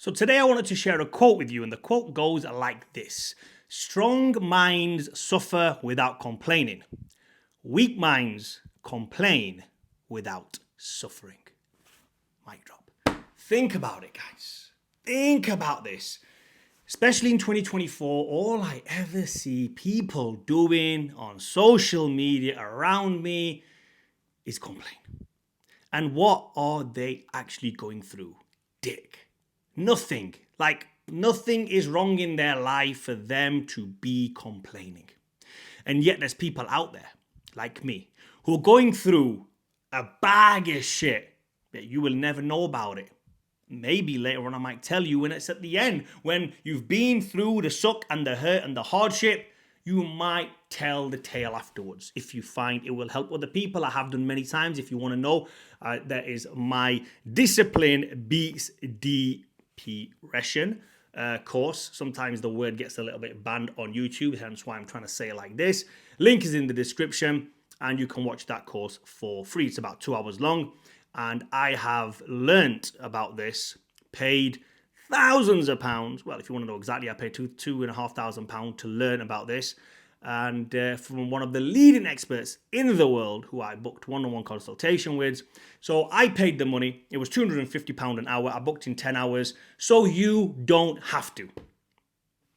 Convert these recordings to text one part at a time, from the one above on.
So today I wanted to share a quote with you, and the quote goes like this: strong minds suffer without complaining. Weak minds complain without suffering. Mic drop. Think about it, guys. Think about this. Especially in 2024, all I ever see people doing on social media around me is complain. And what are they actually going through? Dick. Nothing. Like, nothing is wrong in their life for them to be complaining. And yet there's people out there, like me, who are going through a bag of shit that you will never know about it. Maybe later on I might tell you when it's at the end, when you've been through the suck and the hurt and the hardship, you might tell the tale afterwards if you find it will help other people. I have done many times. If you want to know, that is my Discipline Beats Depression course. Sometimes the word gets a little bit banned on YouTube, hence why I'm trying to say it like this. Link is in the description, and you can watch that course for free. It's about 2 hours long, and I have learnt about this, paid thousands of pounds. Well, if you want to know exactly, I paid £2,500 to learn about this, and from one of the leading experts in the world who I booked one-on-one consultation with. So I paid the money. It was £250 an hour. I booked in 10 hours, so you don't have to.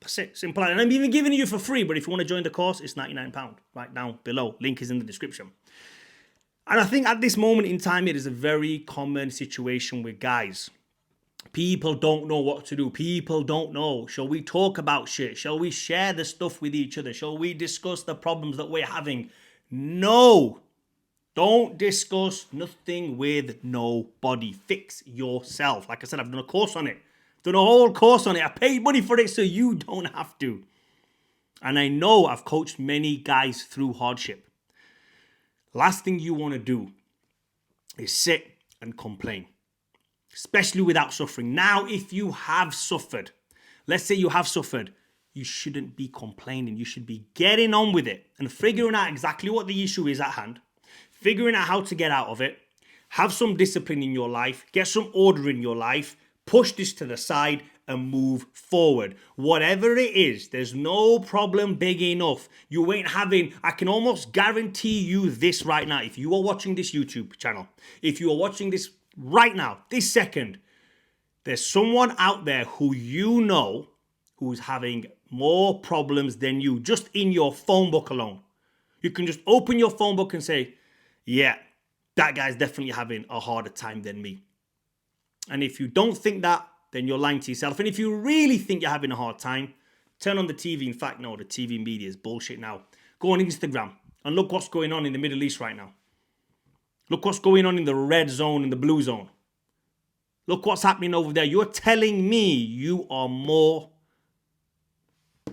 That's it, simple. And I'm even giving it you for free, but if you want to join the course, it's £99 right down below. Link is in the description. And I think at this moment in time, it is a very common situation with guys. People don't know what to do. People don't know. Shall we talk about shit? Shall we share the stuff with each other? Shall we discuss the problems that we're having? No. Don't discuss nothing with nobody. Fix yourself. Like I said, I've done a course on it. Done a whole course on it. I paid money for it so you don't have to. And I know I've coached many guys through hardship. Last thing you want to do is sit and complain, especially without suffering. Now, if you have suffered, let's say you have suffered, you shouldn't be complaining. You should be getting on with it and figuring out exactly what the issue is at hand, figuring out how to get out of it, have some discipline in your life, get some order in your life, push this to the side and move forward. Whatever it is, there's no problem big enough. You ain't having, I can almost guarantee you this right now. If you are watching this YouTube channel, if you are watching this right now, this second, there's someone out there who you know who's having more problems than you, just in your phone book alone. You can just open your phone book and say, yeah, that guy's definitely having a harder time than me. And if you don't think that, then you're lying to yourself. And if you really think you're having a hard time, turn on the TV. In fact, no, the TV media is bullshit now. Go on Instagram and look what's going on in the Middle East right now. Look what's going on in the red zone and the blue zone. Look what's happening over there. You're telling me you are more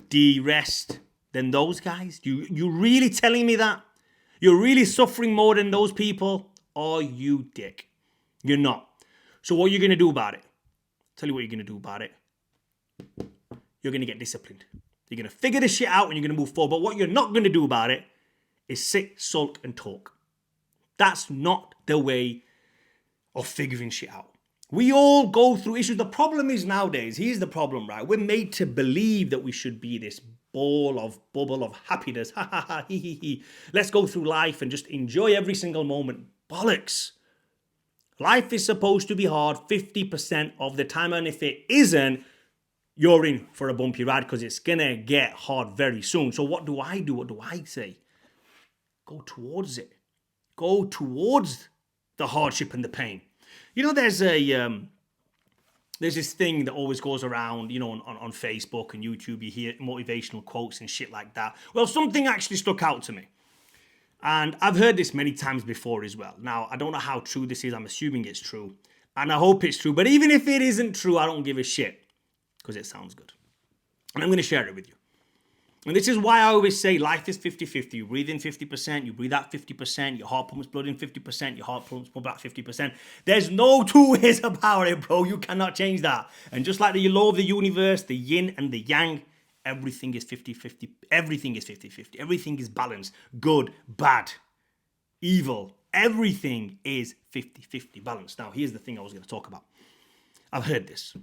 de-rest than those guys? You really telling me that? You're really suffering more than those people? Are you dick? You're not. So what are you going to do about it? Tell you what you're going to do about it. You're going to get disciplined. You're going to figure this shit out and you're going to move forward. But what you're not going to do about it is sit, sulk, and talk. That's not the way of figuring shit out. We all go through issues. The problem is nowadays, here's the problem, right? We're made to believe that we should be this bubble of happiness. Ha ha ha, hee hee hee. Let's go through life and just enjoy every single moment. Bollocks. Life is supposed to be hard 50% of the time. And if it isn't, you're in for a bumpy ride because it's going to get hard very soon. So what do I do? What do I say? Go towards it. Go towards the hardship and the pain. You know, there's this thing that always goes around, you know, on Facebook and YouTube. You hear motivational quotes and shit like that. Well, something actually stuck out to me. And I've heard this many times before as well. Now, I don't know how true this is. I'm assuming it's true. And I hope it's true. But even if it isn't true, I don't give a shit. Because it sounds good. And I'm going to share it with you. And this is why I always say life is 50-50. You breathe in 50%, you breathe out 50%, your heart pumps blood in 50%, your heart pumps blood out 50%. There's no two ways about it, bro. You cannot change that. And just like the law of the universe, the yin and the yang, everything is 50-50. Everything is 50-50. Everything is balanced. Good, bad, evil. Everything is 50-50 balanced. Now, here's the thing I was going to talk about. I've heard this.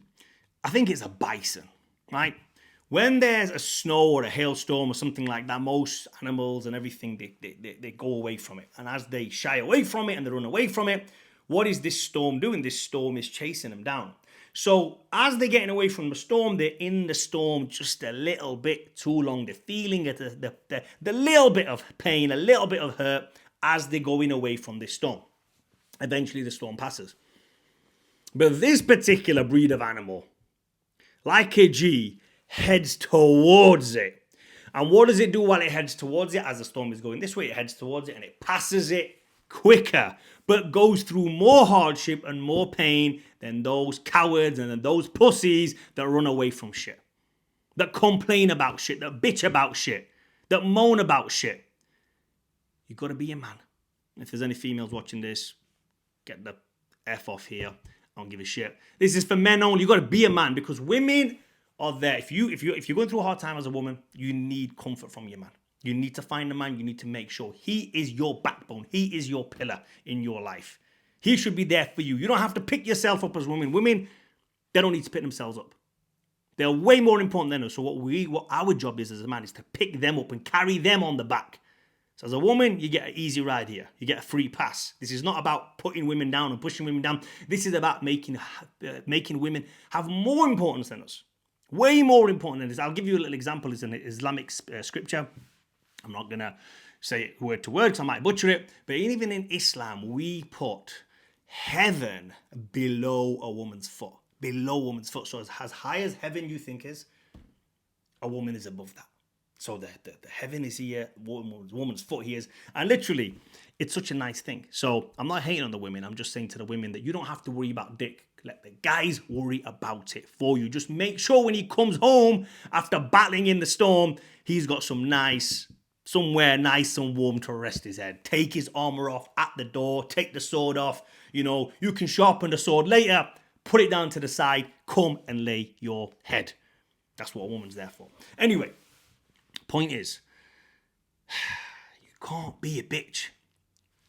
I think it's a bison, right? When there's a snow or a hailstorm or something like that, most animals and everything, they go away from it. And as they shy away from it and they run away from it, what is this storm doing? This storm is chasing them down. So as they're getting away from the storm, they're in the storm just a little bit too long. They're feeling it, the little bit of pain, a little bit of hurt as they're going away from this storm. Eventually the storm passes. But this particular breed of animal, like a G, heads towards it. And what does it do while it heads towards it? As the storm is going this way, it heads towards it and it passes it quicker, but goes through more hardship and more pain than those cowards and those pussies that run away from shit, that complain about shit, that bitch about shit, that moan about shit. You got to be a man. If there's any females watching this, get the F off here. I don't give a shit. This is for men only. You got to be a man, because women are there. If you're going through a hard time as a woman, you need comfort from your man. You need to find a man. You need to make sure he is your backbone. He is your pillar in your life. He should be there for you. You don't have to pick yourself up as women. Women, they don't need to pick themselves up. They're way more important than us. So what our job is as a man is to pick them up and carry them on the back. So as a woman, you get an easy ride here. You get a free pass. This is not about putting women down and pushing women down. This is about making women have more importance than us. Way more important than this. I'll give you a little example. It's an Islamic scripture. I'm not going to say it word to word because I might butcher it. But even in Islam, we put heaven below a woman's foot. Below a woman's foot. So as high as heaven you think is, a woman is above that. So the heaven is here, woman's foot here is. And literally, it's such a nice thing. So I'm not hating on the women. I'm just saying to the women that you don't have to worry about dick. Let the guys worry about it for you. Just make sure when he comes home after battling in the storm, he's got somewhere nice and warm to rest his head. Take his armor off at the door. Take the sword off. You can sharpen the sword later. Put it down to the side. Come and lay your head. That's what a woman's there for. Anyway, point is, you can't be a bitch.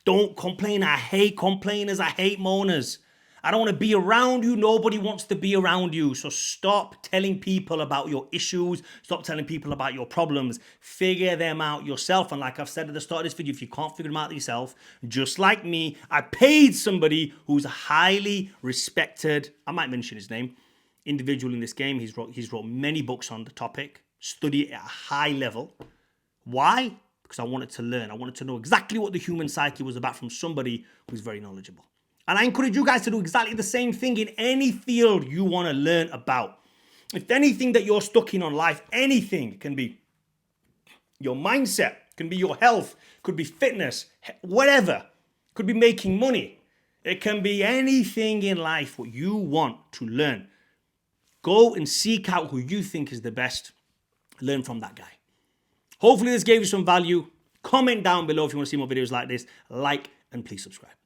Don't complain. I hate complainers. I hate moaners. I don't want to be around you. Nobody wants to be around you. So stop telling people about your issues. Stop telling people about your problems. Figure them out yourself. And like I've said at the start of this video, if you can't figure them out yourself, just like me, I paid somebody who's a highly respected, I might mention his name, individual in this game. He's wrote many books on the topic. Study it at a high level. Why? Because I wanted to learn. I wanted to know exactly what the human psyche was about from somebody who's very knowledgeable. And I encourage you guys to do exactly the same thing in any field you want to learn about. If anything that you're stuck in life, anything, it can be your mindset, can be your health, could be fitness, whatever, could be making money. It can be anything in life what you want to learn. Go and seek out who you think is the best. Learn from that guy. Hopefully this gave you some value. Comment down below if you want to see more videos like this. Like and please subscribe.